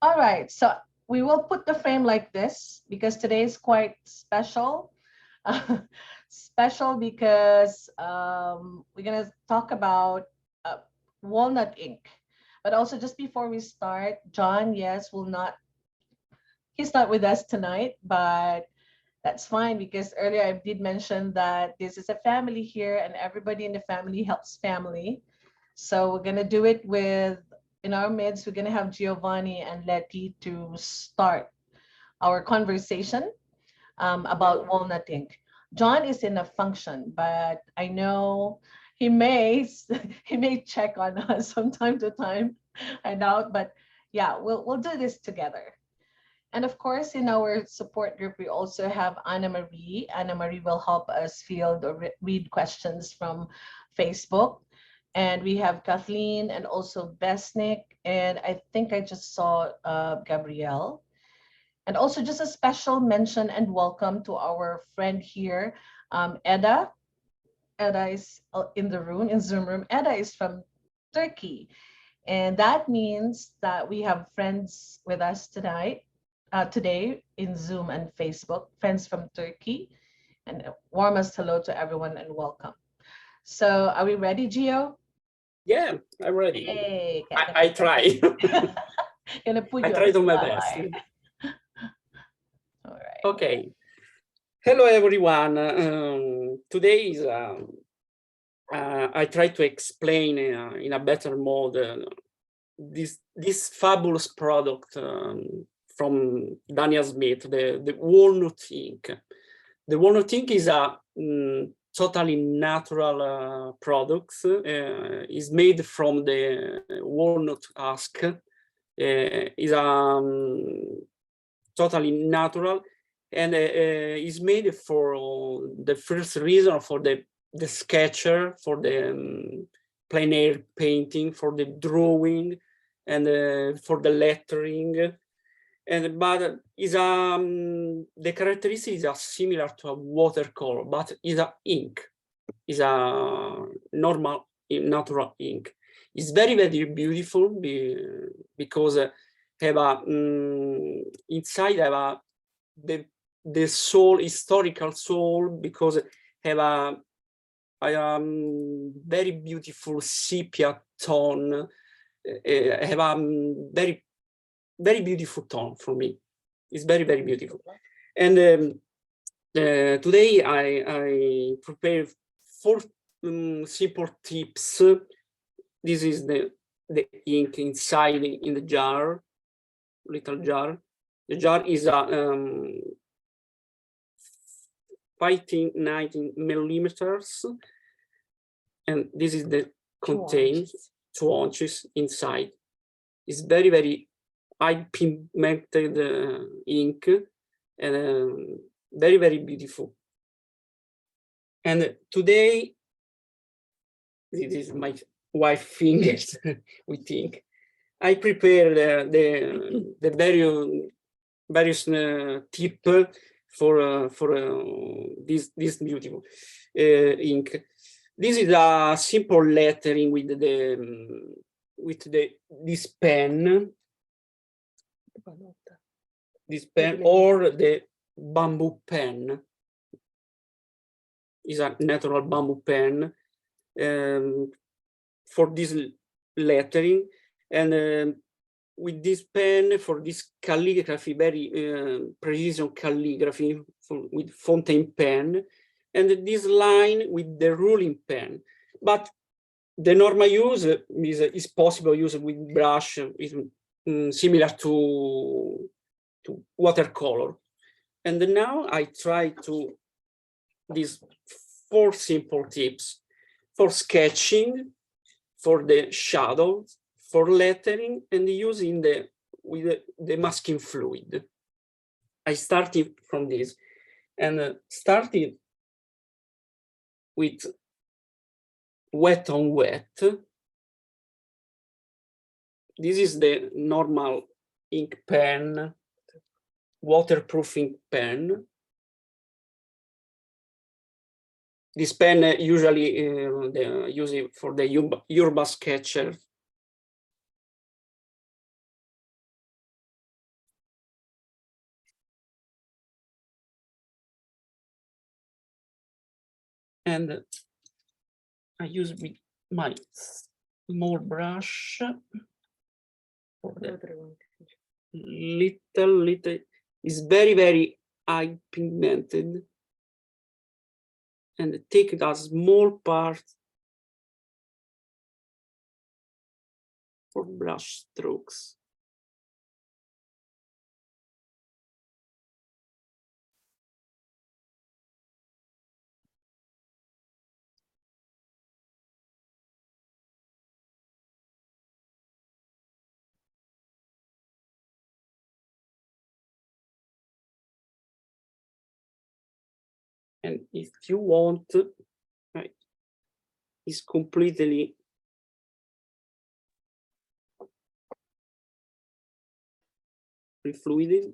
All right, so we will put the frame like this because today is quite special. Special because we're gonna talk about Walnut ink. But also, just before we start, John, yes, will not. He's not with us tonight, but that's fine because earlier I did mention that this is a family here, and everybody in the family helps family. So we're gonna do it with in our midst. We're gonna have Giovanni and Letty to start our conversation about Walnut Ink. John is in a function, but I know he may he may check on us from time to time. I doubt, but yeah, we'll do this together. And of course, in our support group, we also have Anna Marie. Anna Marie will help us field or read questions from Facebook. And we have Kathleen and also Besnick. And I think I just saw Gabrielle. And also just a special mention and welcome to our friend here, Eda. Eda is in the room, in Zoom room. Eda is from Turkey. And that means that we have friends with us tonight, today in Zoom and Facebook, friends from Turkey. And warmest hello to everyone and welcome. So are we ready, Gio? Yeah, I'm ready. Hey, I try. Gonna put I you try on to my best. All right. Okay. Hello, everyone. Today is I try to explain in a better mode this fabulous product from Daniel Smith, the Walnut ink. The Walnut ink is a totally natural product. Is made from the walnut husk. Is totally natural, and is made for the first reason for the sketcher, for the plein air painting, for the drawing, and for the lettering. And but is the characteristic is similar to a watercolor, but is a ink, is a normal natural ink. It's very beautiful because have a inside have a the soul, historical soul, because have a very beautiful sepia tone, have a very beautiful tone for me. It's very beautiful. And today I prepared 4 simple tips. This is the ink inside in the jar, little jar. The jar is a 19 millimeters, and this is the contains 2 ounces inside. It's very high pigmented ink, and very beautiful. And today, this is my wife fingers. We think I prepared the various tip for this beautiful ink. This is a simple lettering with this pen. This pen or the bamboo pen is a natural bamboo pen for this lettering, and with this pen for this calligraphy, very precision calligraphy with fountain pen, and this line with the ruling pen. But the normal use is possible use with brush, is similar to watercolor. And now I try to these 4 simple tips for sketching, for the shadows, for lettering, and using with the masking fluid. I started from this, and started with wet on wet. This is the normal ink pen, waterproof ink pen. This pen usually use it for the urban sketcher. And I use with my small brush for the little, is very high pigmented, and take a small part for brush strokes. And if you want, right, it's completely refluided.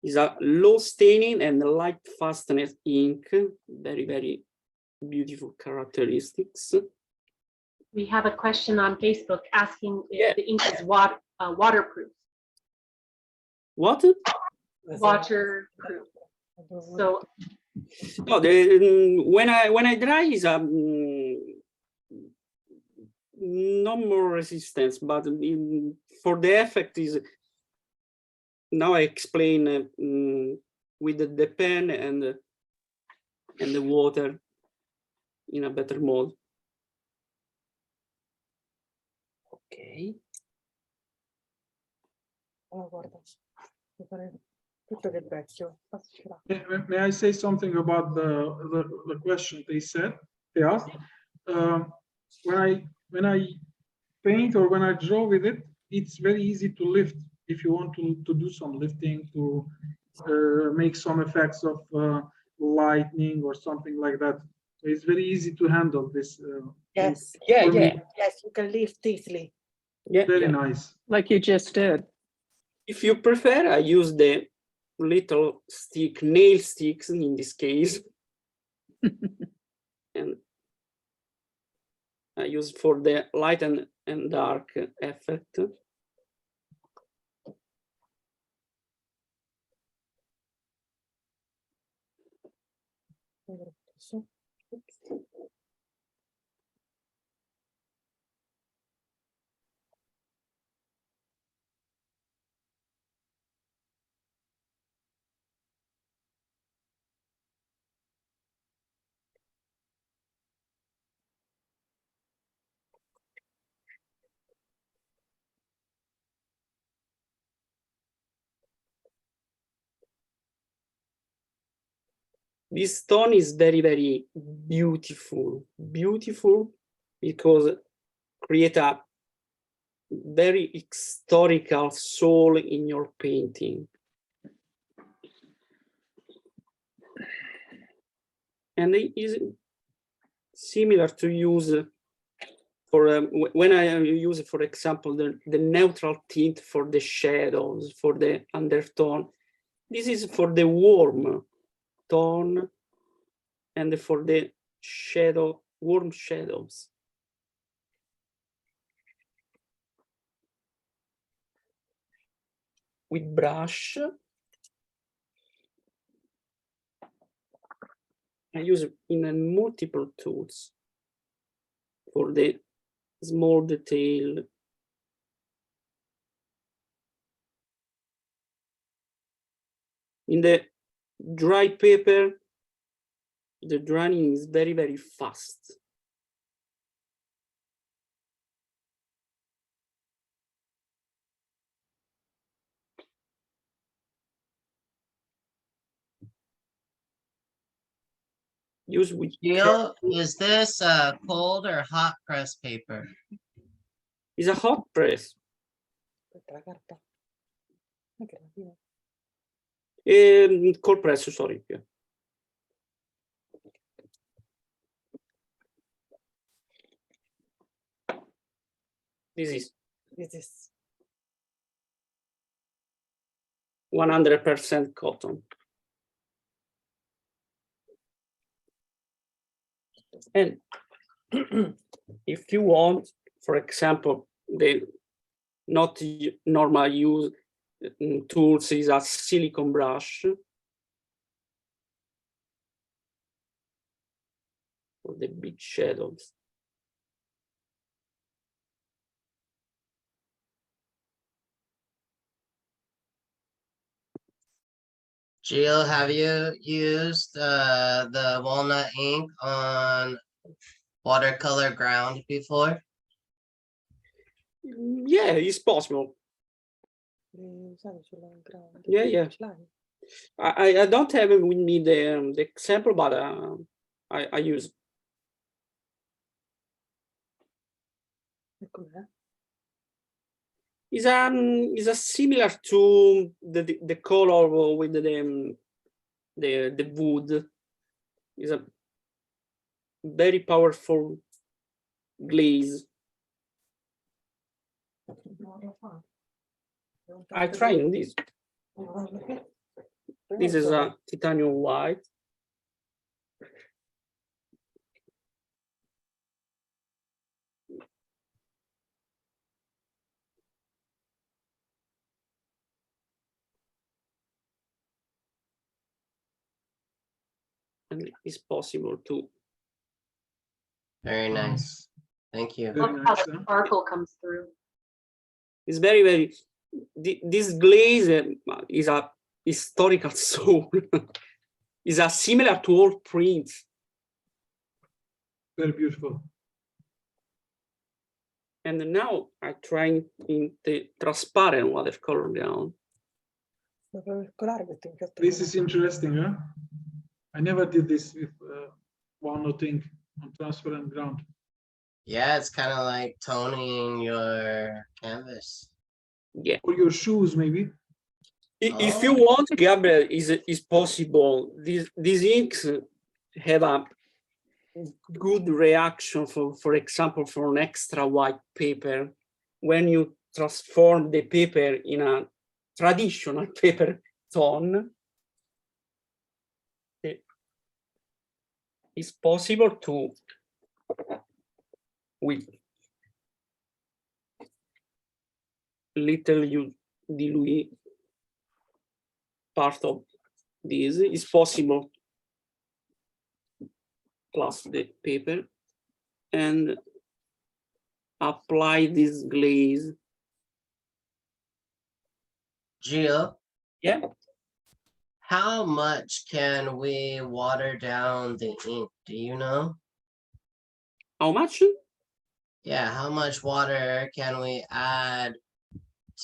Is a low staining and light fastness ink. Very beautiful characteristics. We have a question on Facebook asking if Yeah. the ink is waterproof. What? Waterproof. So No, when I dry is no more resistance, but for the effect is, now I explain with the pen and the water in a better mode. Okay. May I say something about the question they asked? When I paint or when I draw with it, it's very easy to lift. If you want to do some lifting, to make some effects of lightning or something like that, it's very easy to handle this. Yes. Yeah. Yes, you can lift easily. Yeah. Very nice. Like you just did. If you prefer, I use the little nail sticks in this case. And I use for the light and dark effect. This stone is very beautiful because create a very historical soul in your painting. And it is similar to use for when I use, for example, the neutral tint for the shadows, for the undertone. This is for the warm tone and for the warm shadows. With brush, I use in multiple tools for the small detail. In the dry paper, the drying is very fast. Use with Gil, is this cold or hot press paper? is a hot press. Cold press, sorry. Yeah. This is 100% cotton. And if you want, for example, the not normal use tools is a silicone brush. for the big shadows. Jill, have you used the walnut ink on watercolor ground before? Yeah, it's possible. Yeah, yeah. I don't have with me the example, but I use. Is a similar to the color with the wood. Is a very powerful glaze. I trying this. This is a titanium white. And it's possible to. Very nice. Thank you. Very Look how nice, the huh? sparkle comes through. It's very. This glaze is a historical soul. Is a similar to old prints. Very beautiful. And now I try in the transparent watercolor ground. This is interesting, huh? I never did this with walnut ink on transparent ground. Yeah, it's kind of like toning your canvas. Yeah. Or your shoes, maybe. If you want, Gabriel, is possible. These inks have a good reaction for example, for an extra white paper. When you transform the paper in a traditional paper tone, it's possible to, with little you dilute part of this, is possible plus the paper and apply this glaze. Jill, Yeah. how much can we water down the ink? Do you know? How much? Yeah, how much water can we add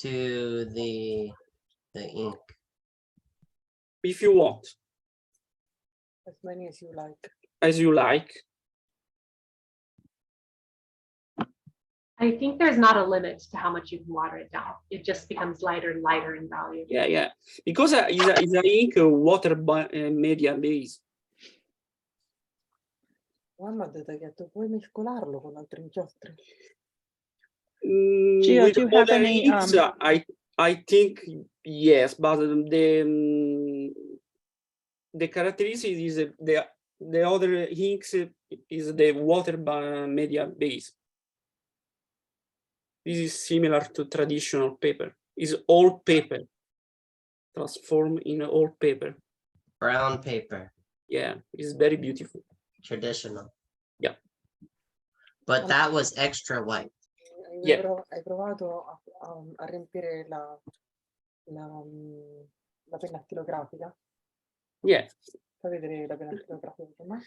to the ink? If you want. As many as you like. As you like. I think there's not a limit to how much you can water it down. It just becomes lighter and lighter in value. Yeah, yeah. Because it's a ink water media base. Mamma ha detto, puoi mescolarlo con altri inchiostri. Gio, With do you have modern any, inks, I think yes, but the characteristic is the other inks is the water media base. This is similar to traditional paper. It's old paper transformed in old paper. Brown paper, Yeah, it's very beautiful. traditional. Yeah. But that was extra white. Yeah. Hai provato a riempire la penna stilografica? Yeah. Fai vedere la penna stilografica, ma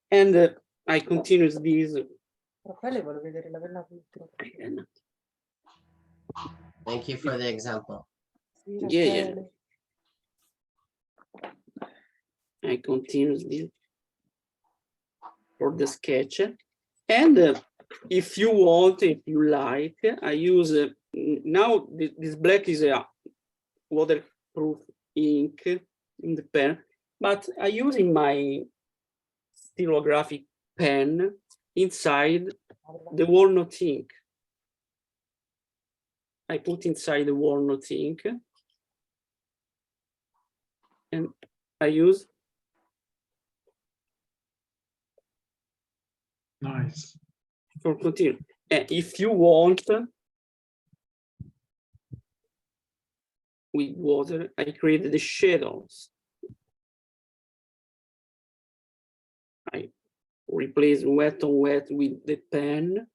And I continue this. Raffaele vuole vedere la penna stilografica. Thank you for the example. Sì, Yeah, yeah. Raffaele. I continue this for the sketch. And if you want, if you like, I use now this black is a waterproof ink in the pen, but I use in my stylographic pen inside the walnut ink. I put inside the walnut ink and I use. Nice. For continue. And if you want, with water, I create the shadows. I replace wet on wet with the pen.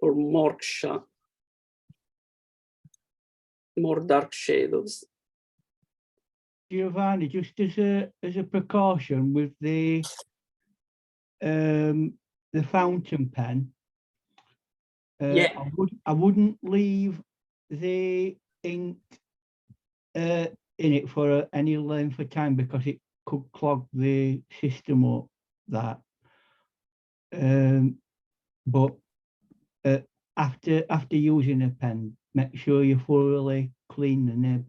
For more dark shadows. Giovanni, just as a precaution with the fountain pen, Yeah. I wouldn't leave the ink in it for any length of time because it could clog the system up. That, but after using a pen, make sure you thoroughly clean the nib.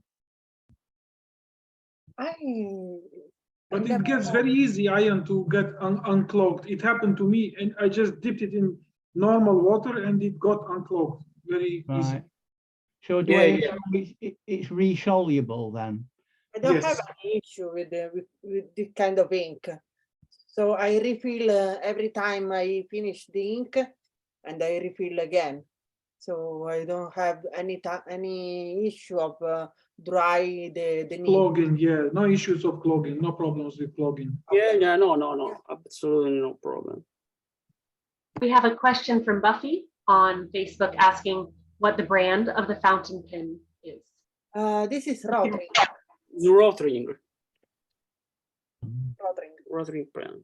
But it gets very easy, Ian, to get unclogged. It happened to me, and I just dipped it in normal water, and it got unclogged very easy. Right. So do Yeah, I yeah. assume it's resoluble then? I don't Yes. have any issue with this kind of ink. So I refill every time I finish the ink, and I refill again. So I don't have any issue of dry the nib. Clogging, yeah, no issues of clogging, no problems with clogging. Yeah, no, absolutely no problem. We have a question from Buffy on Facebook asking what the brand of the fountain pen is. This is rotary. The rotary Rotary. pen.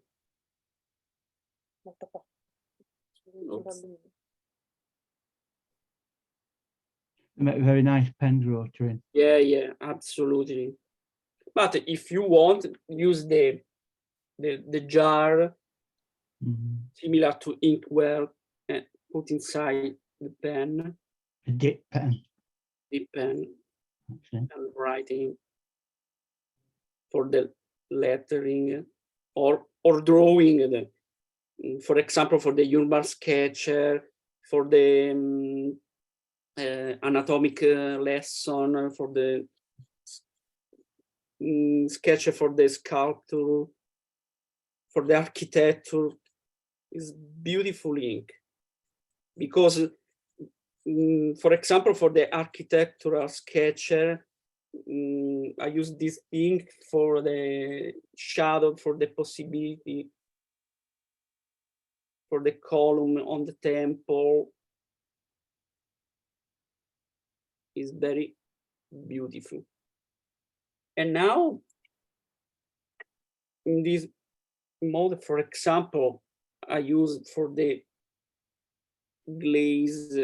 Oops. They make very nice pens, rotary. Yeah, absolutely. But if you want, use the jar similar to inkwell and put inside the pen, A dip pen. the pen, That's it. and writing for the lettering or drawing. For example, for the urban sketcher, for the anatomic lesson, for the sketch for the sculpture, for the architecture, is beautiful ink. Because, for example, for the architectural sketcher, I use this ink for the shadow, for the possibility, for the column on the temple. Is very beautiful. And now, in this mode, for example, I use for the glaze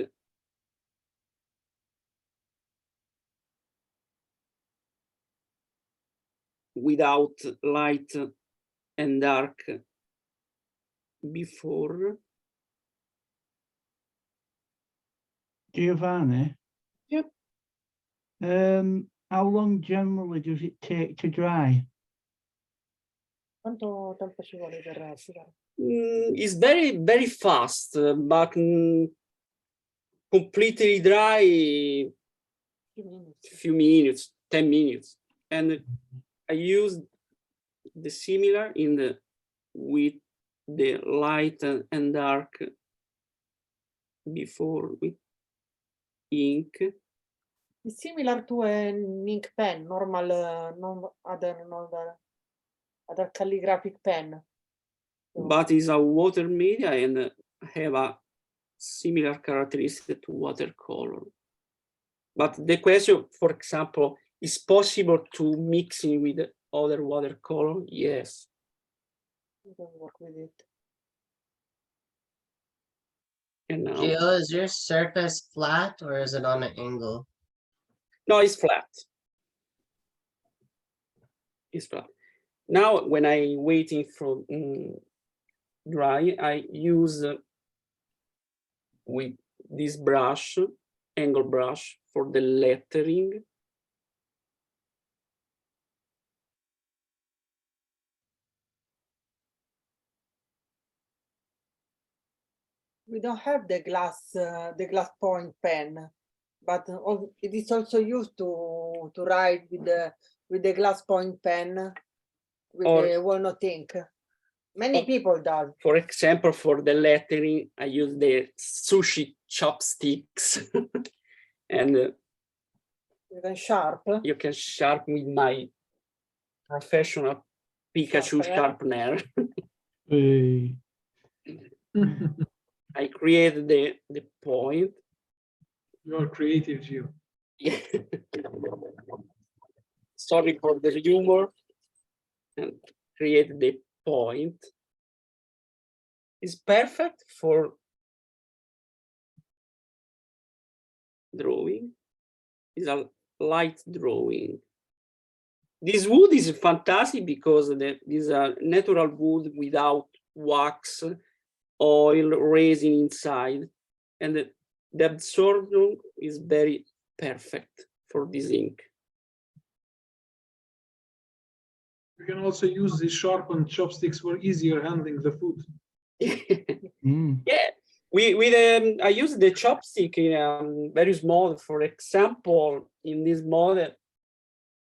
without light and dark before. Giovanni? Yep. How long generally does it take to dry? Quanto tempo ci vuole per asciugare? It's very fast, but completely dry, few minutes, 10 minutes. And I use the similar with the light and dark before with ink. It's similar to an ink pen, normal, other calligraphic pen. But it's a water media and have a similar characteristic to watercolor. But the question, for example, is possible to mixing with other watercolor? Yes. You can work with it. And now, Gio, is your surface flat or is it on an angle? no, it's flat. It's flat. Now, when I waiting for dry, I use with this brush, angle brush, for the lettering. We don't have the glass point pen, but it is also used to write with the glass point pen with Or- the walnut ink. Many Oh. people do. For example, for the lettering, I use the sushi chopsticks, and You can sharp. you can sharpen with my professional Pikachu sharpener. Hey. I created the point. You're creative, Gio. Sorry for the humor. And create the point. It's perfect for drawing. It's a light drawing. This wood is fantastic because this is a natural wood without wax, oil, resin inside. And the absorption is very perfect for this ink. You can also use the sharpened chopsticks for easier handling the food. Yeah, I use the chopstick in various models. For example, in this model,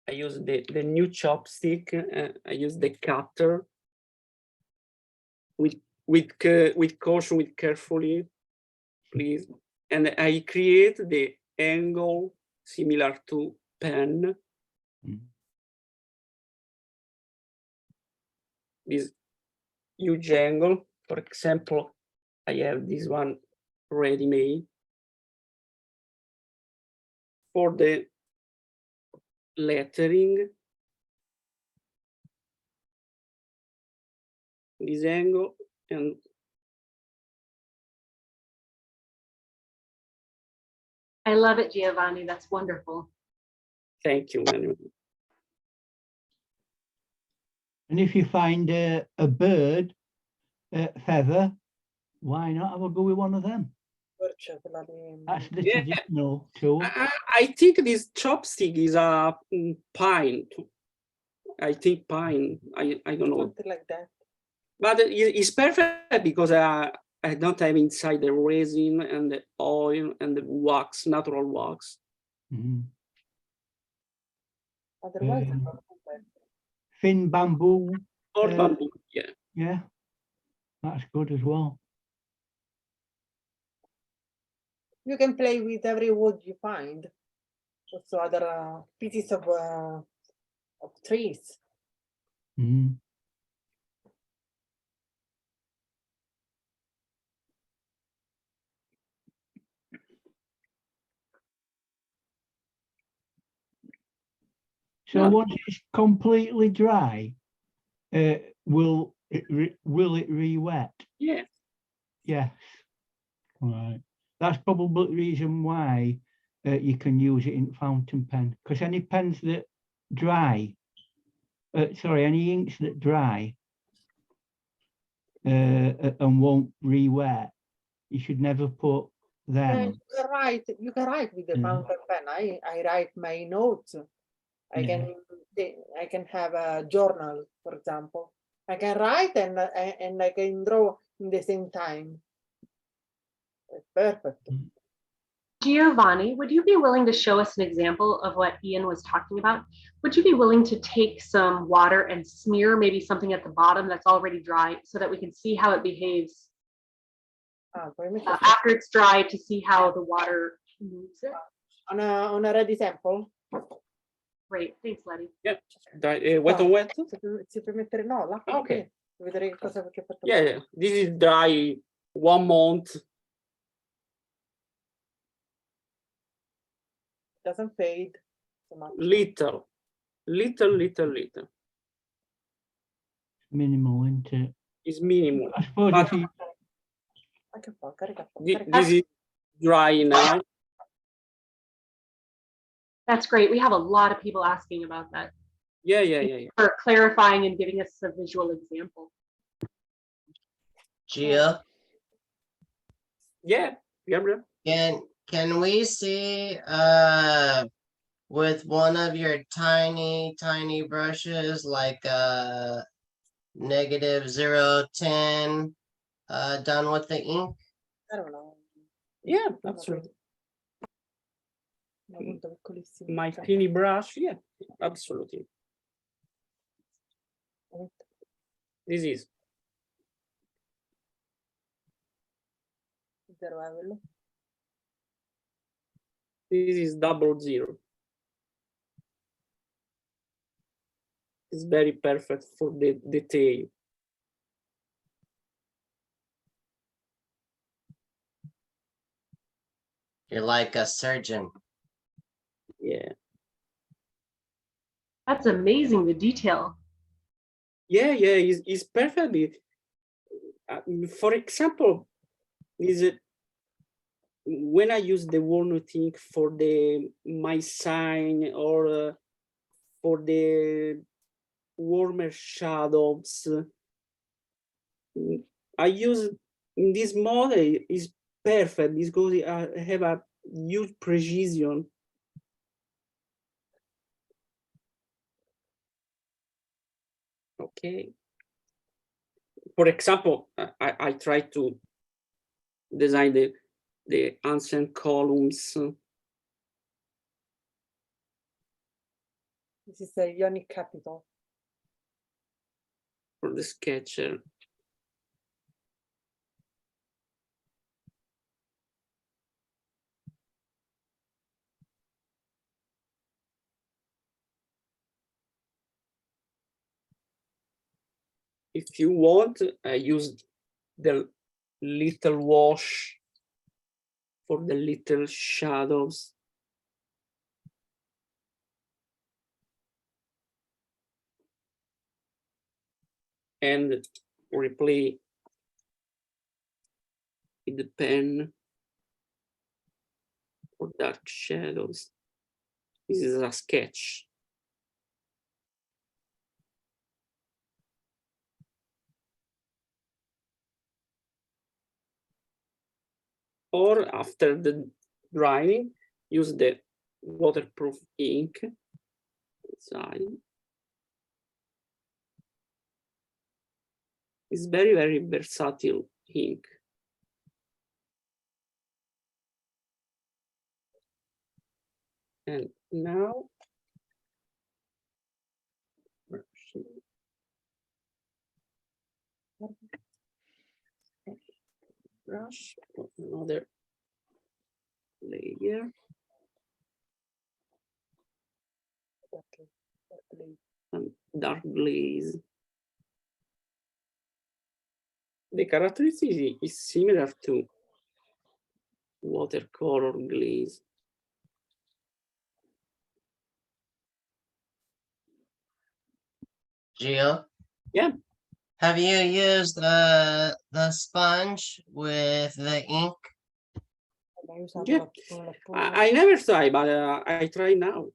I use the new chopstick. I use the cutter with caution, with carefully, please. And I create the angle similar to pen. This huge angle. For example, I have this one ready-made. For the lettering, this angle, and I love it, Giovanni. That's wonderful. thank you, Manuel. And if you find a bird feather, why not have a go with one of them? That's the Yeah. traditional tool. I think this chopstick is a pine. I think pine. I don't know. Something like that. But it's perfect because I don't have inside the resin and the oil and the wax, natural wax. Otherwise, Thin bamboo. Or bamboo, yeah. Yeah, that's good as well. you can play with every wood you find. Also other pieces of trees. So No. once it's completely dry, will it re-wet? Yeah. Yes. Right. That's probably the reason why you can use it in fountain pen, because any pens that dry, any inks that dry and won't re-wet, you should never put them. You can write with the fountain pen. I write my notes. I can have a journal, for example. I can write and I can draw in the same time. It's perfect. Giovanni, would you be willing to show us an example of what Ian was talking about? Would you be willing to take some water and smear maybe something at the bottom that's already dry so that we can see how it behaves after it's dry, to see how the water moves it? On a ready sample? Great, thanks, Letty. Yeah, wet on wet. Si puoi mettere l'acqua. Okay. Vedere che cosa che ho fatto. Yeah, this is dry 1 month. Doesn't fade so much. Little. Minimal, isn't it? It's minimal. I suppose But if you, this is dry now. That's great. We have a lot of people asking about that. Yeah. For clarifying and giving us a visual example. Gia, Yeah. can we see with one of your tiny brushes, like -010 done with the ink? I don't know. Yeah, absolutely. My teeny brush, yeah, absolutely. This is. This is 00. It's very perfect for the detail. You're like a surgeon. Yeah. That's amazing, the detail. Yeah, it's perfectly. For example, is it when I use the walnut ink for my sign or for the warmer shadows, I use in this model is perfect because I have a huge precision. Okay. For example, I try to design the ancient columns. This is a Ionic capital. For the sketcher. If you want, I use the little wash for the little shadows. And replay with the pen for dark shadows. This is a sketch. Or after the drying, use the waterproof ink inside. It's very, very versatile ink. And now, brush, another layer. And dark glaze. The characteristic is similar to watercolor glaze. Gio? Yeah. Have you used the sponge with the ink? Yeah. I never try, but I try now.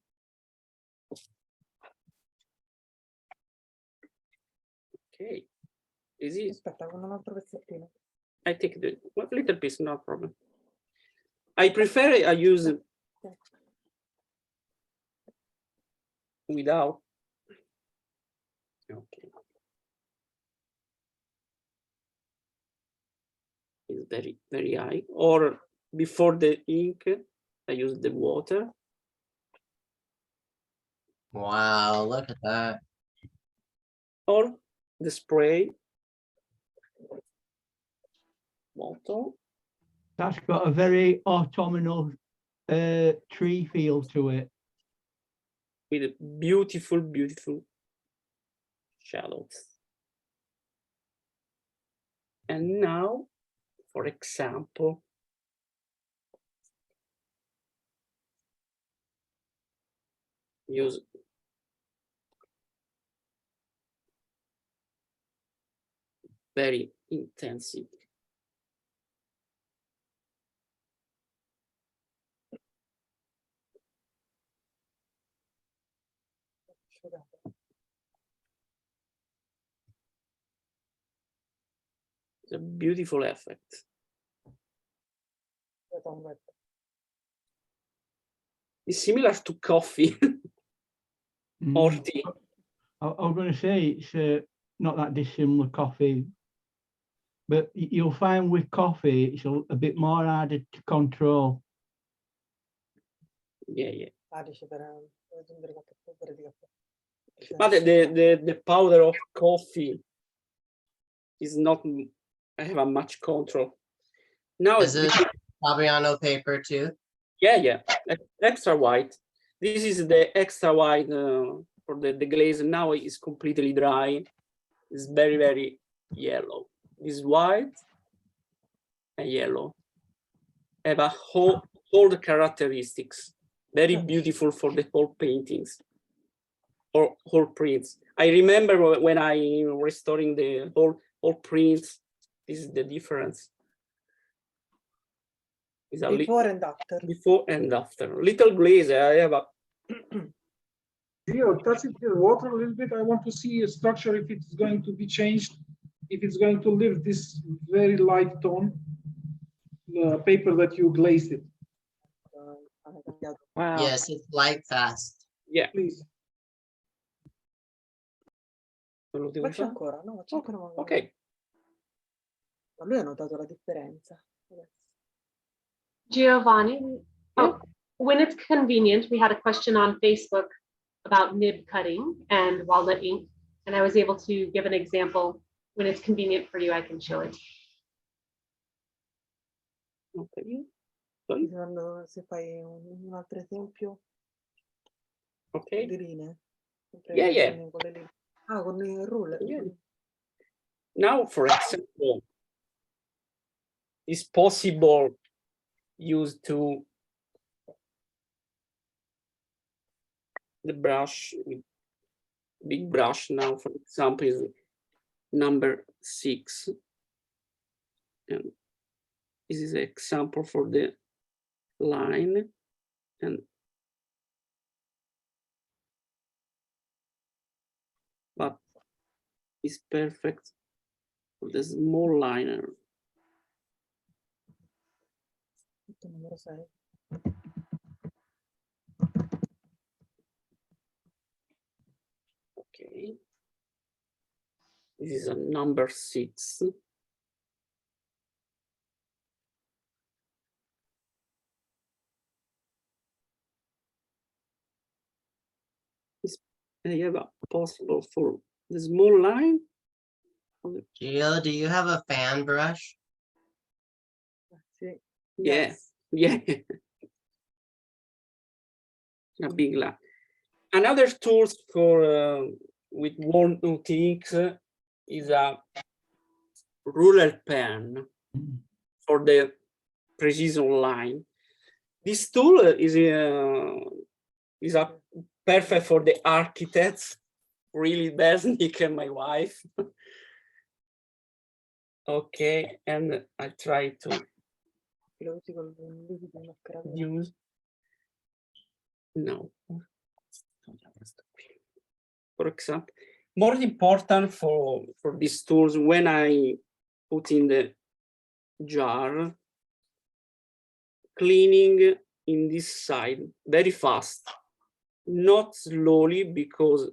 Okay. Easy. Aspetta, con un altro pezzettino. I take the little piece, no problem. I prefer I use without. Okay. It's very, very high. Or before the ink, I use the water. Wow, look at that. Or the spray bottle. That's got a very autumnal tree feel to it. With beautiful, beautiful shadows. And now, for example, use very intensive. It's a beautiful effect. It's similar to coffee or tea. I'm going to say it's not that dissimilar coffee, but you'll find with coffee it's a bit more harder to control. Yeah. But the powder of coffee is not. I have a much control. Now Is this Fabriano paper too? Yeah, extra white. This is the extra white for for the glaze. Now it's completely dry. It's very, very yellow. It's white and yellow. Have a all the characteristics. Very beautiful for the whole paintings or whole prints. I remember when I restoring the whole prints. This is the difference. It's a Before and after. before and after. Little glaze. I have a Gio, touch it with water a little bit. I want to see a structure if it's going to be changed, if it's going to leave this very light tone, the paper that you glazed it. Wow. Yes, it's light fast. yeah. Please. Non lo devo Faccio fare? ancora, no? Faccio ancora magari. Ok. Ma lui ha notato la differenza. Giovanni, when it's convenient, we had a question on Facebook about nib cutting and walnut ink, and I was able to give an example. When it's convenient for you, I can show it. Ok. Quando se fai un altro esempio Ok. di linee. Sempre Yeah, le yeah. linee con le linee. Ah, con il ruler. Yeah. Now, for example, it's possible use to the brush, big brush now, for example, is number 6. And this is an example for the line. And but it's perfect for the small liner. Numero 6. Okay. This is a number 6. I have a possible for the small line. Gio, do you have a fan brush? Sì. Yeah, Yes. yeah. A big line. Another tools for with Walnut inks is a ruler pen for the precision line. This tool is a perfect for the architects, really Besnick and my wife. Okay, and I try to Lo usi con un liquido mascarato. use. No. For example, more important for these tools when I put in the jar, cleaning in this side very fast, not slowly because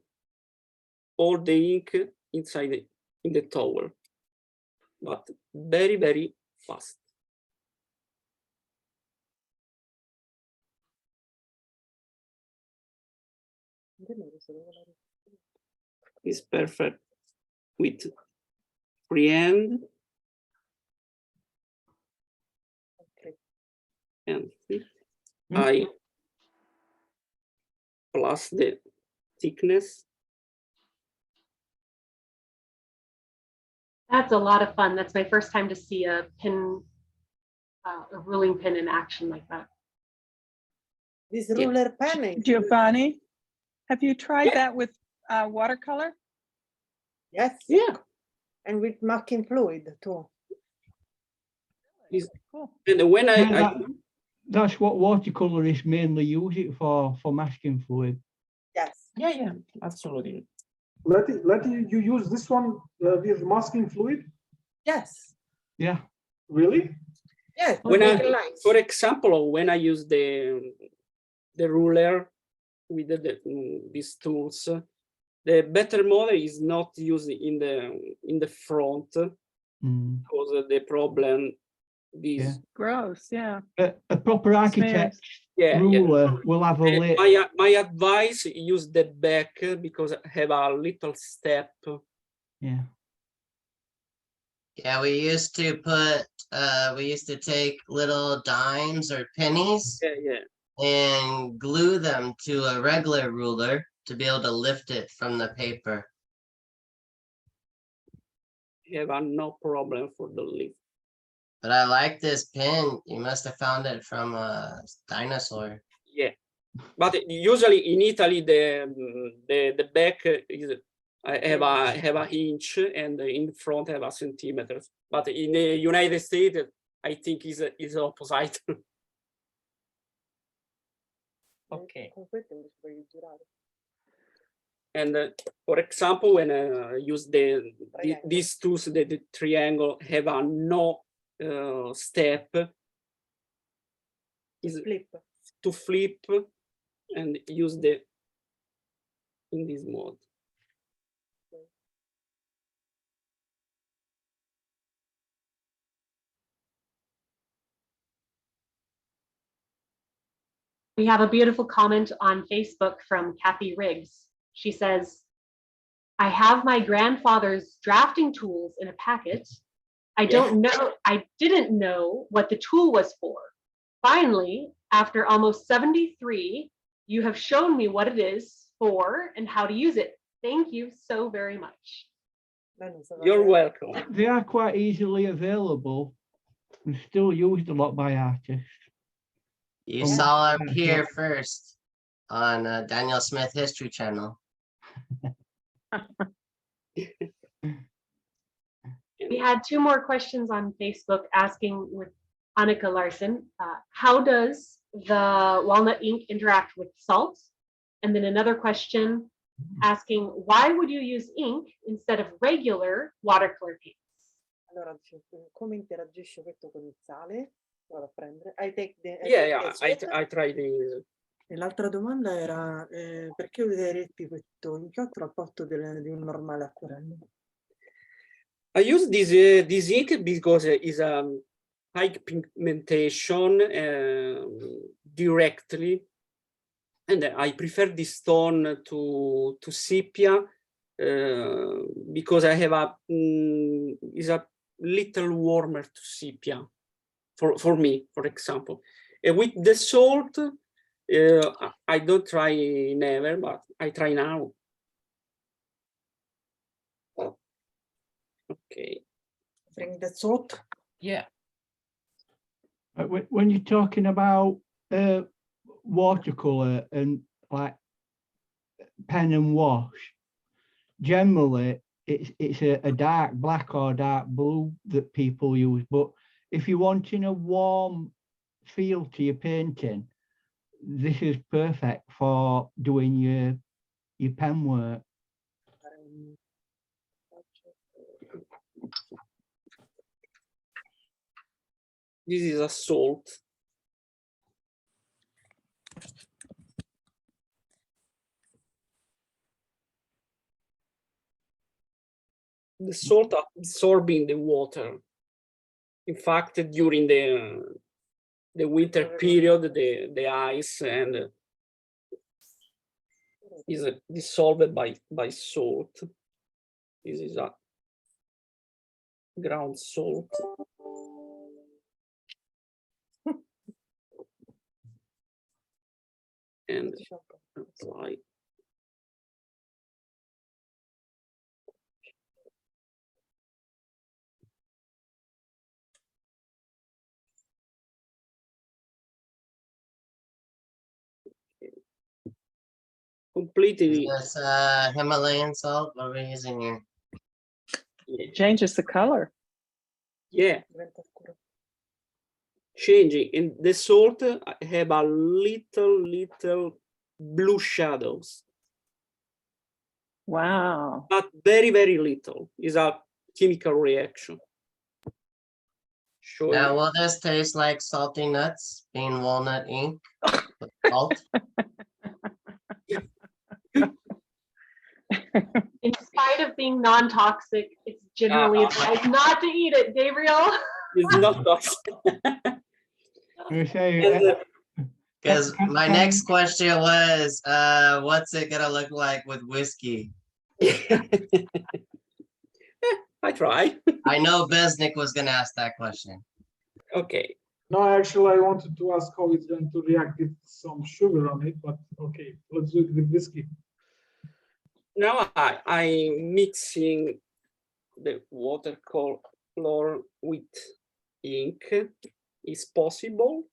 all the ink inside in the towel, but very, very fast. It's perfect with freehand and I plus the thickness. That's a lot of fun. That's my first time to see a pin, a ruling pin in action like that. This ruler pen is Giovanni, have you tried Yeah. that with watercolor? yes. Yeah. And with masking fluid too. Cool. And when Yeah, that's what watercolorists mainly use it for masking fluid. Yes. yeah, absolutely. Letty, you use this one with masking fluid? Yes. Yeah. Really? Yes. When make I, lines. for example, when I use the ruler with these tools, the better model is not used in the front because the problem is Yeah. Gross, yeah. A proper architect yeah. ruler will have a lip. My advice, use the back because I have a little step. Yeah. Yeah, we used to take little dimes or pennies Yeah. and glue them to a regular ruler to be able to lift it from the paper? Have no problem for the lift. But I like this pin. You must have found it from a dinosaur. Yeah, but usually in Italy the back is have a inch and in front have a centimeter. But in the United States, I think is opposite. Okay. And for example, when I use these tools, the triangle have a no step is Flip. to flip and use the in this mode. We have a beautiful comment on Facebook from Kathy Riggs. She says, I have my grandfather's drafting tools in a packet. I didn't know what the tool was for. Finally, after almost 73, you have shown me what it is for and how to use it. Thank you so very much. You're welcome. They are quite easily available and still used a lot by artists. You saw it here first on Daniel Smith History Channel. We had two more questions on Facebook asking with Annika Larson, how does the walnut ink interact with salt? And then another question asking, why would you use ink instead of regular watercolor paints? Allora, dice, come interagisce questo con il sale? Vado a prendere. I take the, Yeah, I tried the. E l'altra domanda era perché useresti questo inchiostro al posto di un normale acquerello? I use this ink because it's a high pigmentation directly, and I prefer this tone to sepia because I have is a little warmer to sepia for me, for example. And with the salt, I don't try never, but I try now. Okay. Bring the salt. Yeah. When you're talking about watercolor and like pen and wash, generally it's a dark black or dark blue that people use. But if you're wanting a warm feel to your painting, this is perfect for doing your pen work. This is a salt. The salt absorbing the water. In fact, during the winter period, the ice and is dissolved by salt. This is a ground salt. And apply. Completely. Is this Himalayan salt? What are we using here? It changes the color. Yeah. Changing, and the salt have a little blue shadows. Wow. But very, very little. Is a chemical reaction. Sure. Now, will this taste like salty nuts, being walnut ink with salt? In spite of being non-toxic, it's generally advised not to eat it, Gabriel. It's not toxic. Because my next question was, what's it gonna look like with whiskey? I try. I know Besnick was gonna ask that question. Okay. No, actually, I wanted to ask how it's going to react with some sugar on it, but okay, let's do it with whiskey. Now I'm mixing the watercolor with ink. Is possible.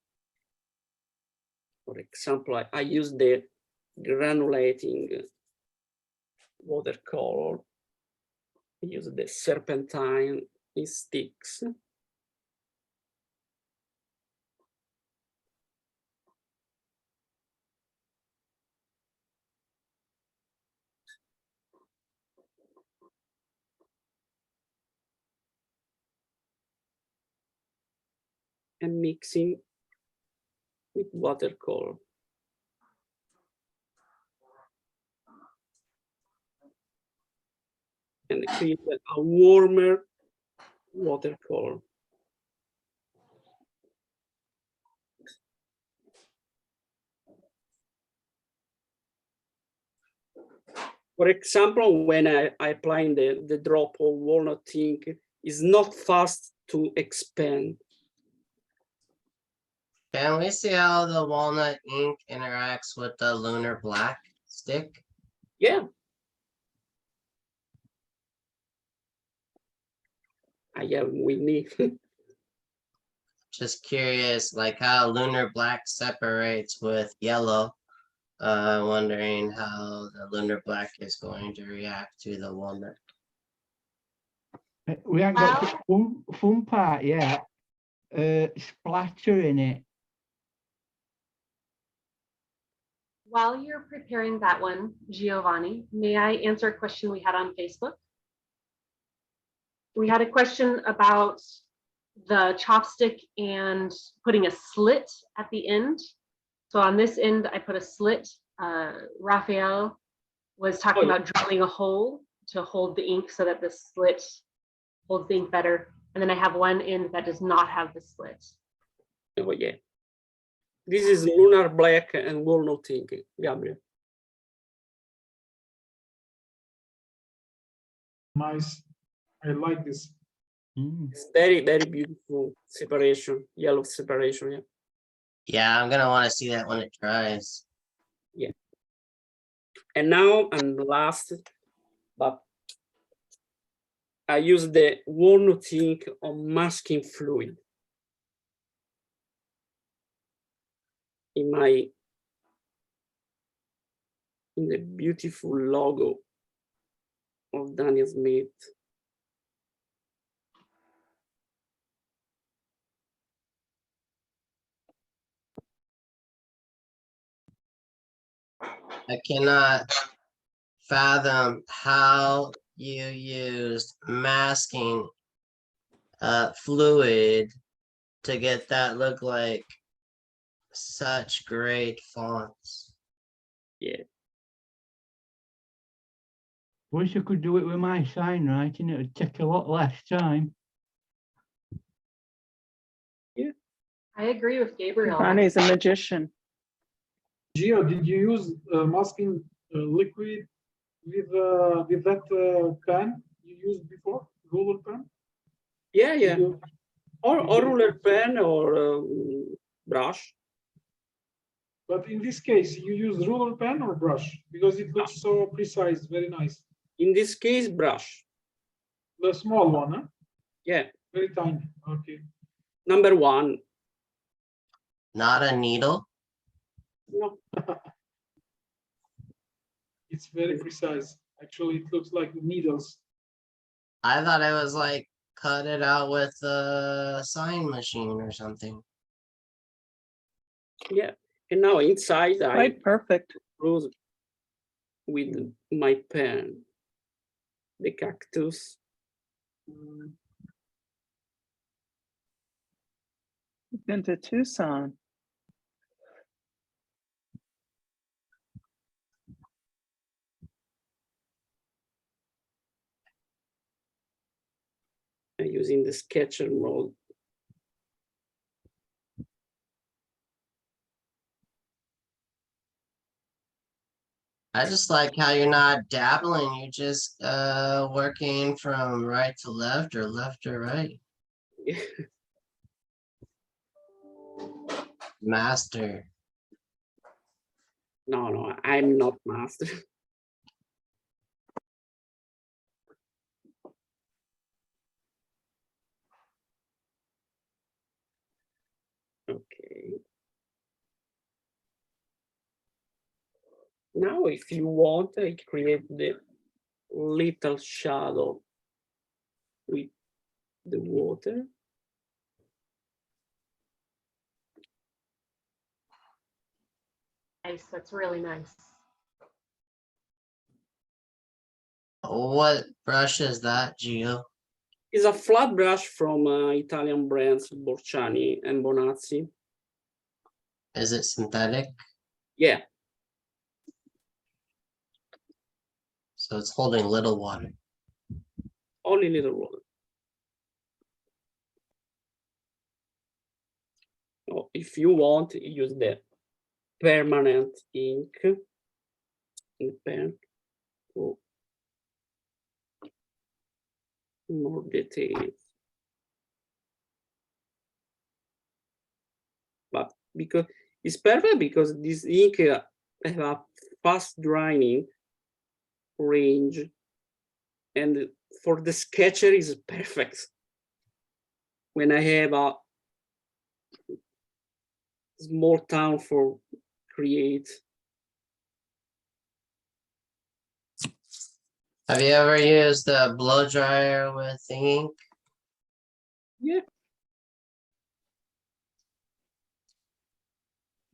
For example, I use the granulating watercolor. I use the serpentine in sticks. And mixing with watercolor. And create a warmer watercolor. For example, when I apply the drop of walnut ink, is not fast to expand. Can we see how the walnut ink interacts with the lunar black stick? Yeah. I have with me. Just curious, like how lunar black separates with yellow. Wondering how the lunar black is going to react to the walnut. We haven't got to the fun part yet. Splattering it. While you're preparing that one, Giovanni, may I answer a question we had on Facebook? We had a question about the chopstick and putting a slit at the end. So on this end, I put a slit. Raphael was talking about drilling a hole to hold the ink so that the slit holds the ink better. And then I have one end that does not have the slit. Oh, yeah. This is lunar black and walnut ink, Gabriel. Nice. I like this. It's very, very beautiful separation, yellow separation. Yeah. Yeah, I'm gonna want to see that when it dries. Yeah. And now, and last, but I use the walnut ink on masking fluid in the beautiful logo of Daniel Smith. I cannot fathom how you used masking fluid to get that look like such great fonts. Yeah. Wish I could do it with my sign writing. It would take a lot less time. Yeah. I agree with Gabriel. Giovanni's a magician. Gio, did you use masking liquid with that pen you used before, roller pen? Yeah, yeah. You- Or ruler pen or brush. But in this case, you use ruler pen or brush because it looks so precise, very nice. In this case, brush. The small one, huh? Yeah. Very tiny. Okay. Number one. Not a needle. No. It's very precise. Actually, it looks like needles. I thought it was like cut it out with a sign machine or something. Yeah. And now inside Quite perfect. close with my pen the cactus. Been to Tucson. Using the sketcher mode. I just like how you're not dabbling, you're just working from right to left or left to right. Master. No, I'm not master. Now, if you want, I create the little shadow with the water. Nice, that's really nice. What brush is that, Gio? It's a flat brush from Italian brands Borciani and Bonazzi. Is it synthetic? Yeah, So it's holding little water. only little water. Oh, if you want, use the permanent ink in pen for more details. But because it's perfect because this ink have a fast drying range, and for the sketcher is perfect. When I have a small town for create. Have you ever used a blow dryer with ink? Yeah,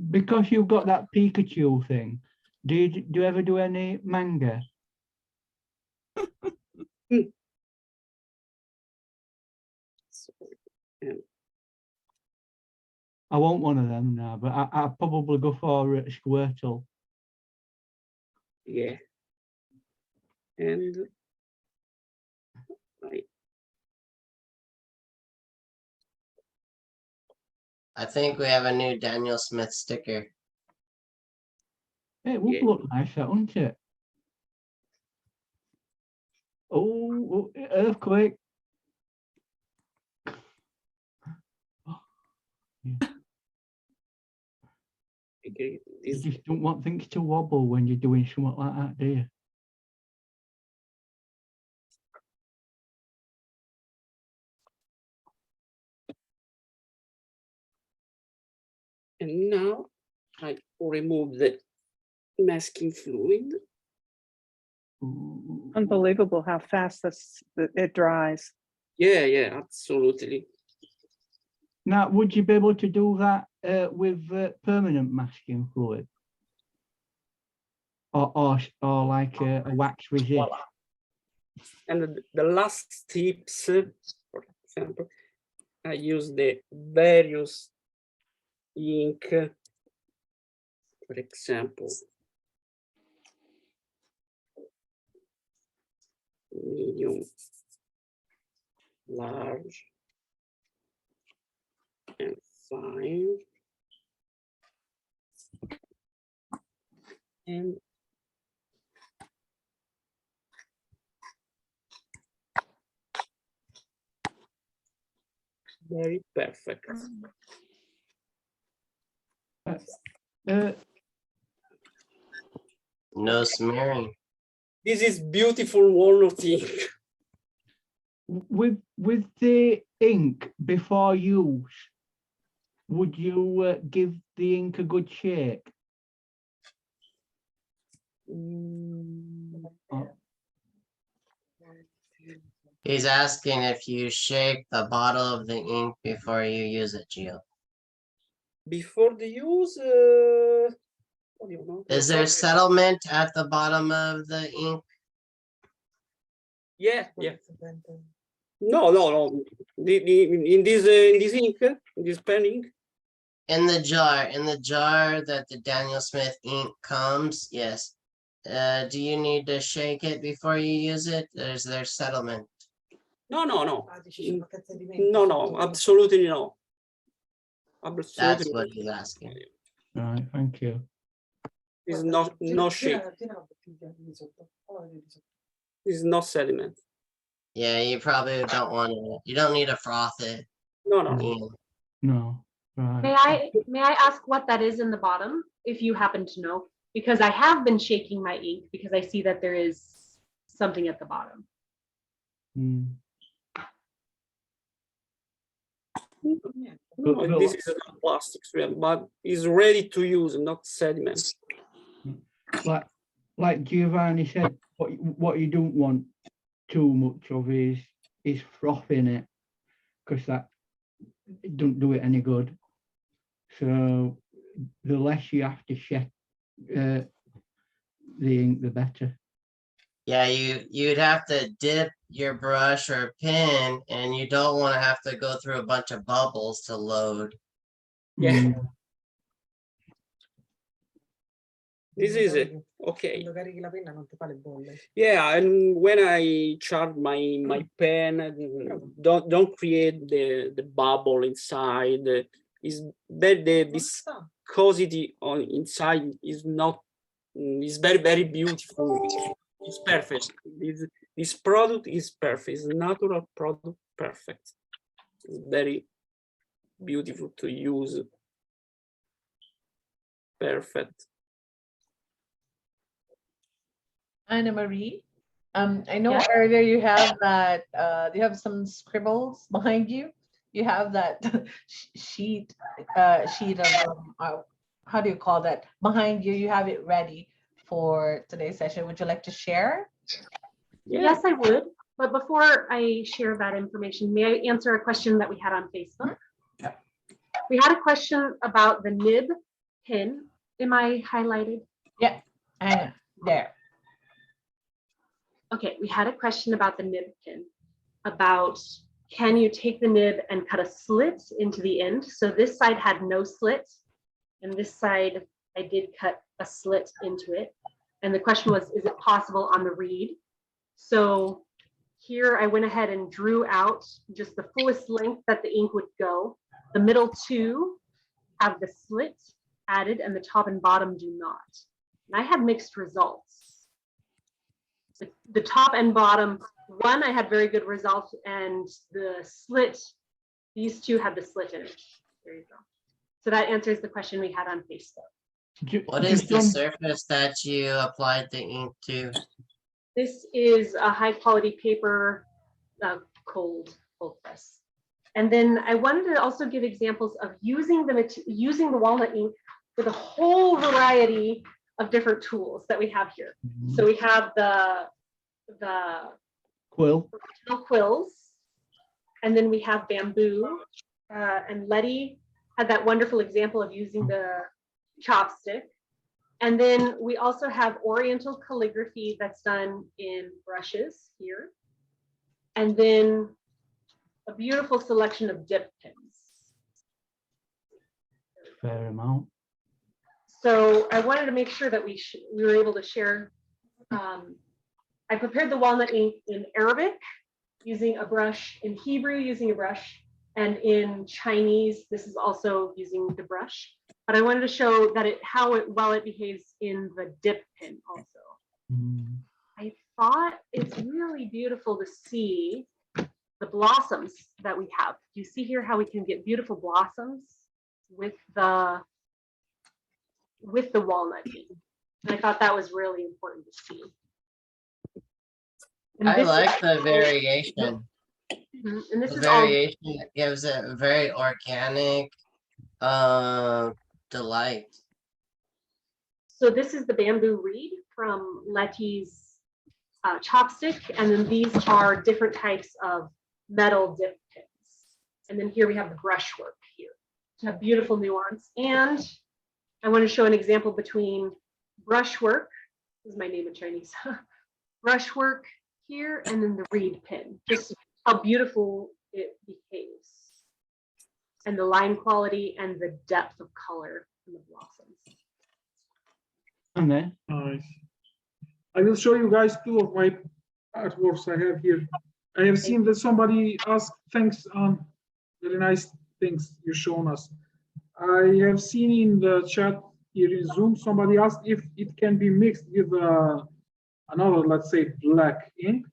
Because you've got that Pikachu thing, do you ever do any manga? I want one of them now, but I'll probably go for Squirtle. yeah. And I think we have a new Daniel Smith sticker. It would Yeah. look nice, wouldn't it? Oh, earthquake. You this, just don't want things to wobble when you're doing something like that, do you? and now I remove the masking fluid. Ooh. Unbelievable how fast it dries. Yeah, yeah, absolutely. Now, would you be able to do that with permanent masking fluid? Or like a wax resist? And the last tips, for example, I use the various ink, for example, medium, large, and fine. And very perfect. No smearing. This is beautiful walnut ink. With the ink before use, would you give the ink a good shake? He's asking if you shake the bottle of the ink before you use it, Gio. Before the use, what do you know? Is there settlement at the bottom of the ink? Yeah, yeah. No. In this ink, in this pen ink. In the jar that the Daniel Smith ink comes, yes. Do you need to shake it before you use it? Is there settlement? No. No, absolutely no. That's Absolutely. what he's asking. Right, thank you. It's no shake. It's no sediment. Yeah, you probably don't want to. You don't need to froth it. No. Yeah. No, right. May I ask what that is in the bottom, if you happen to know? Because I have been shaking my ink because I see that there is something at the bottom. No, this is not plastic, but it's ready to use, not sediment. like Giovanni said, what you don't want too much of is froth in it, because that it don't do it any good. So the less you have to check the ink, the better. Yeah, you'd have to dip your brush or pen, and you don't want to have to go through a bunch of bubbles to load. Yeah. Mm. This is it. Okay. Quando carichi la penna non ti fa le bolle. Yeah, and when I charge my pen, don't create the bubble inside. Is that the viscosity on inside is not is very beautiful. It's perfect. This product is perfect. It's natural product, perfect. It's very beautiful to use. Perfect. Anna Marie, I know Yeah. earlier you have that, you have some scribbles behind you. You have that sheet of, how do you call that? Behind you, you have it ready for today's session. Would you like to share? Yeah. Yes, I would. But before I share that information, may I answer a question that we had on Facebook? Yeah. We had a question about the nib pin. Am I highlighted? Yeah, hang on, there. Okay, we had a question about the nib pin, about can you take the nib and cut a slit into the end? So this side had no slit, and this side I did cut a slit into it. And the question was, is it possible on the reed? So here I went ahead and drew out just the fullest length that the ink would go. The middle two have the slit added and the top and bottom do not. And I had mixed results. The top and bottom, one I had very good results, and the slit, these two had the slit in it. There you go. So that answers the question we had on Facebook. What is the surface that you applied the ink to? This is a high quality paper, cold press. And then I wanted to also give examples of using the walnut ink for the whole variety of different tools that we have here. So we have the Quill. original quills, and then we have bamboo, and Letty had that wonderful example of using the chopstick. And then we also have oriental calligraphy that's done in brushes here. And then a beautiful selection of dip pins. Fair amount. So I wanted to make sure that we were able to share. I prepared the walnut ink in Arabic using a brush, in Hebrew using a brush, and in Chinese, this is also using the brush. But I wanted to show that how well it behaves in the dip pin also. I thought it's really beautiful to see the blossoms that we have. You see here how we can get beautiful blossoms with the walnut ink. And I thought that was really important to see. And I this like is the variation. And this The is all variation gives it a very organic delight. So this is the bamboo reed from Letty's chopstick, and then these are different types of metal dip pins. And then here we have the brushwork here to have beautiful nuance. And I want to show an example between brushwork, this is my name in Chinese, brushwork here, and then the reed pin, just how beautiful it behaves. And the line quality and the depth of color in the blossoms. And then Nice. I will show you guys two of my artworks I have here. I have seen that somebody asked thanks on very nice things you've shown us. I have seen in the chat here in Zoom, somebody asked if it can be mixed with another, let's say, black ink.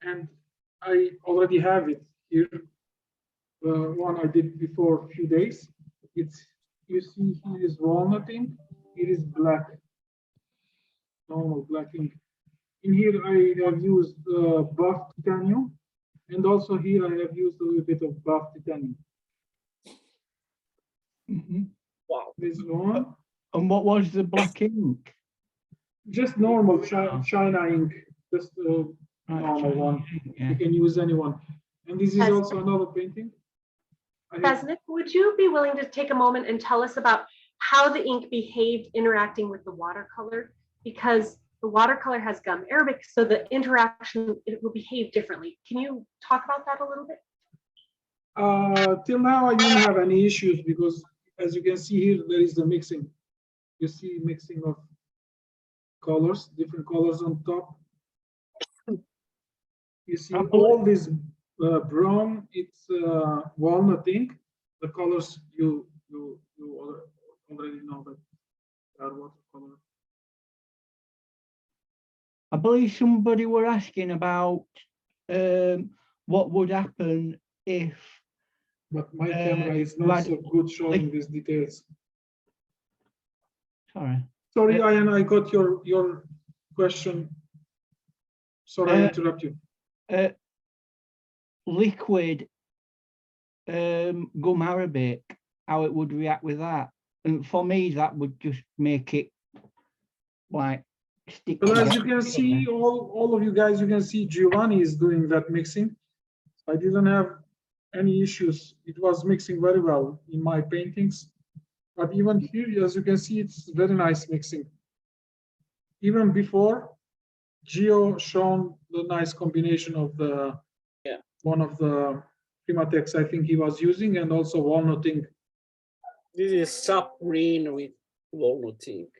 And I already have it here. The one I did before a few days. It's, you see here is walnut ink, it is black. Normal black ink. In here I have used buff titanium, and also here I have used a little bit of buff titanium. Wow. This one. And what was the black ink? Just normal China ink, just normal one. Yeah. You can use anyone. And this is As- also another painting. I have- Besnick, would you be willing to take a moment and tell us about how the ink behaved interacting with the watercolor? Because the watercolor has gum arabic, so the interaction, it will behave differently. Can you talk about that a little bit? Till now, I didn't have any issues because, as you can see here, there is the mixing. You see mixing of colors, different colors on top. You see all this brown, it's walnut ink. The colors you already know that they are watercolor. I believe somebody were asking about what would happen if. But my camera is not so good showing these details. Sorry. Sorry, Ian, I got your question. Sorry, I interrupt you. Liquid gum arabic, how it would react with that. And for me, that would just make it like stick. But as you together. can see, all of you guys, you can see Giovanni is doing that mixing. I didn't have any issues. It was mixing very well in my paintings. But even here, as you can see, it's very nice mixing. Even before, Gio shown the nice combination of the one of the Primatex I think he was using, and also walnut ink. This is sap green with walnut ink.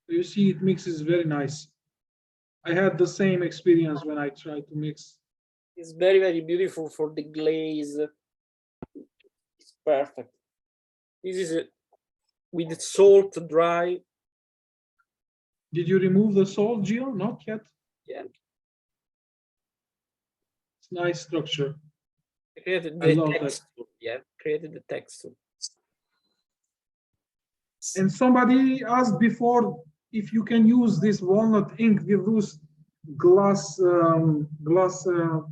You see, it mixes very nice. I had the same experience when I tried to mix. It's very, very beautiful for the glaze. It's perfect. This is with salt dry. Did you remove the salt, Gio? Not yet. Yeah. It's nice structure. I created I the love texture. Yeah, created the texture. And somebody asked before if you can use this walnut ink with those glass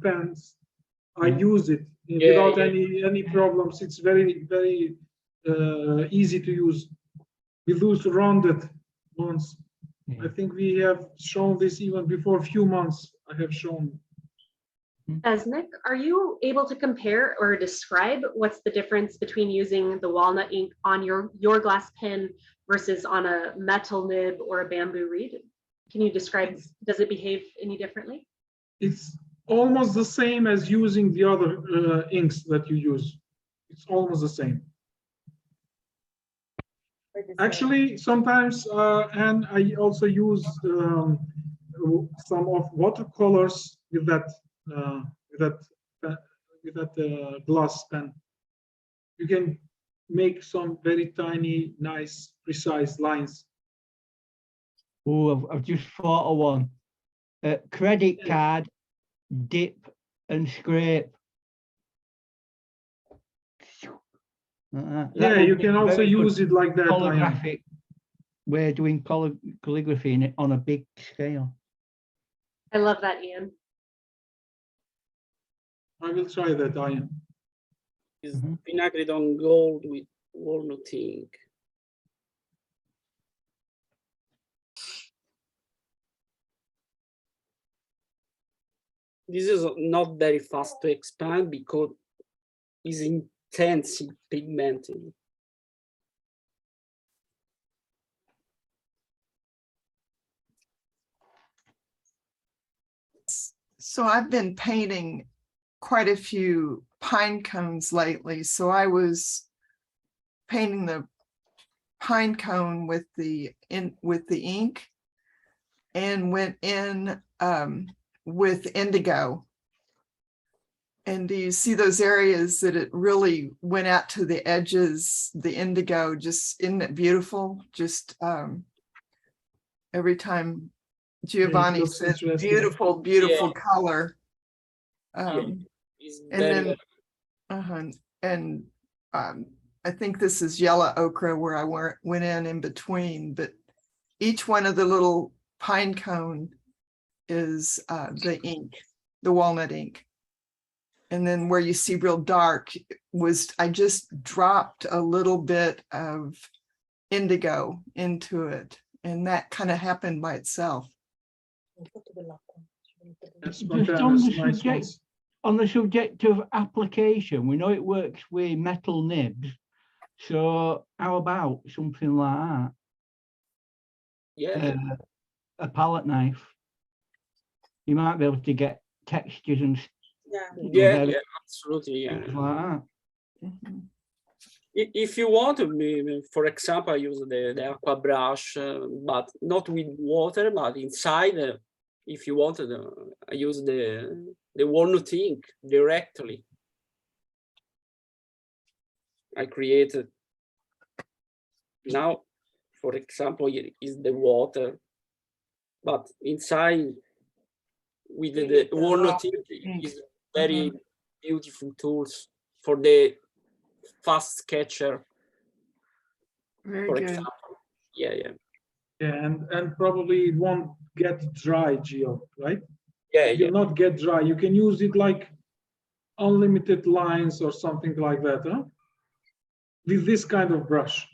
pens. I use it without any problems. It's very easy to use. With those rounded ones. I think we have shown this even before a few months. I have shown. Besnick, are you able to compare or describe what's the difference between using the walnut ink on your glass pen versus on a metal nib or a bamboo reed? Can you describe, does it behave any differently? It's almost the same as using the other inks that you use. It's almost the same. Actually, sometimes, and I also use some of watercolors with that glass pen. You can make some very tiny, nice, precise lines. Oh, I've just thought of one. Credit card, dip and scrape. Yeah, you can also use it like that. Holographic. We're doing calligraphy in it on a big scale. I love that, Ian. I will try that, Ian. It's vinaigrette on gold with walnut ink. This is not very fast to expand because it's intensely pigmented. So I've been painting quite a few pine cones lately. So I was painting the pine cone with the ink and went in with indigo. And do you see those areas that it really went out to the edges, the indigo, just, isn't it beautiful? Just every time Giovanni says beautiful, beautiful color. And then, I think this is yellow ochre where I went in between, but each one of the little pine cone is the ink, the walnut ink. And then where you see real dark was, I just dropped a little bit of indigo into it. And that kind of happened by itself. Yes, Just containers, nice ones. on the subject of application, we know it works with metal nibs. So how about something like that? Yeah, A palette knife. You might be able to get textures and yeah, absolutely. Yeah. things like that. Mhm. If you want, for example, I use the aqua brush, but not with water, but inside. If you want, I use the walnut ink directly. I created now, for example, is the water, but inside with the walnut ink is very beautiful tools for the fast sketcher, Very for good. example. Yeah, yeah. Yeah, and probably it won't get dry, Gio, right? Yeah, It yeah. will not get dry. You can use it like unlimited lines or something like that, huh? With this kind of brush.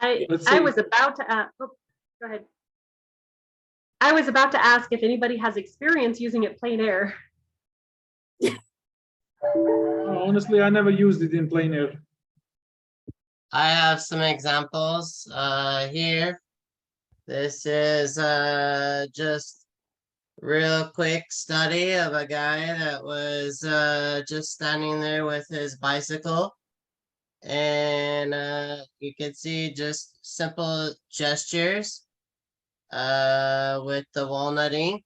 Let's I say- was about to ask, oh, go ahead. I was about to ask if anybody has experience using it plein air. Honestly, I never used it in plein air. I have some examples here. This is just real quick study of a guy that was just standing there with his bicycle. And you can see just simple gestures with the walnut ink.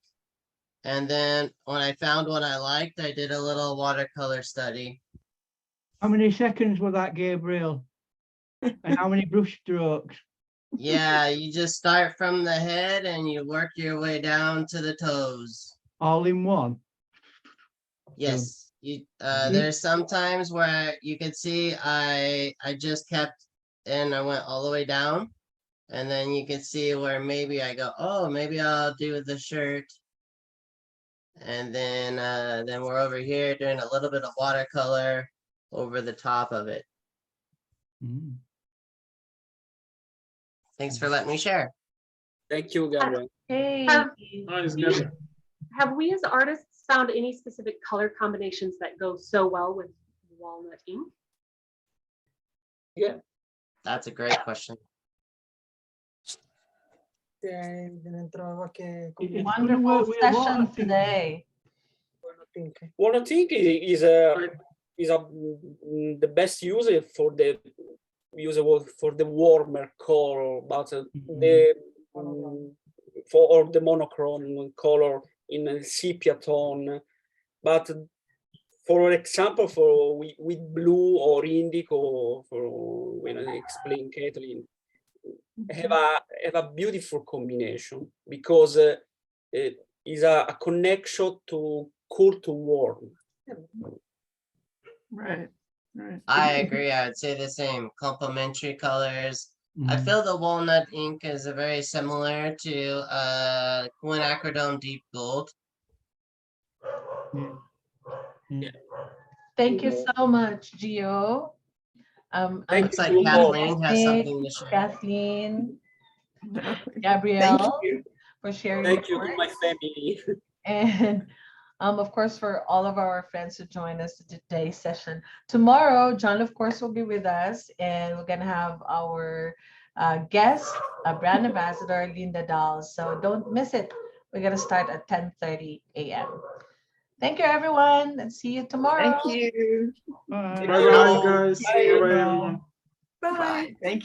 And then when I found what I liked, I did a little watercolor study. How many seconds was that, Gabriel? And how many brush strokes? Yeah, you just start from the head and you work your way down to the toes. All in one? Yes, there's some times where you can see I just kept and I went all the way down, and then you can see where maybe I go, oh, maybe I'll do the shirt, and then we're over here doing a little bit of watercolor over the top of it. Mm. Thanks for letting me share. Thank you, Gabriel. Hey. Nice, Gabriel. Have we as artists found any specific color combinations that go so well with walnut ink? Yeah. That's a great question. It's gonna work Wonderful with a lot session of things. today. Walnut ink is the best user for the warmer color, but the for the monochrome color in a sepia tone. But for example, with blue or indigo, for when I explain Kathleen, have a beautiful combination because it is a connection to cool to warm. Right, right. I agree. I would say the same. Complementary colors. I feel the walnut ink is very similar to quinacridone deep gold. Thank you so much, Gio. Looks like you, Kathleen has Nick, something to share. Kathleen, Thank Gabrielle, you. for sharing Thank your you to work. my family. And of course, for all of our friends who joined us to today's session. Tomorrow, John, of course, will be with us, and we're gonna have our guest, brand ambassador, Linda Dahl. So don't miss it. We're gonna start at 10:30 a.m. Thank you, everyone, and see you tomorrow. Thank you. Bye. Bye-bye, guys. Bye. Bye-bye, everyone. Bye. Thank you.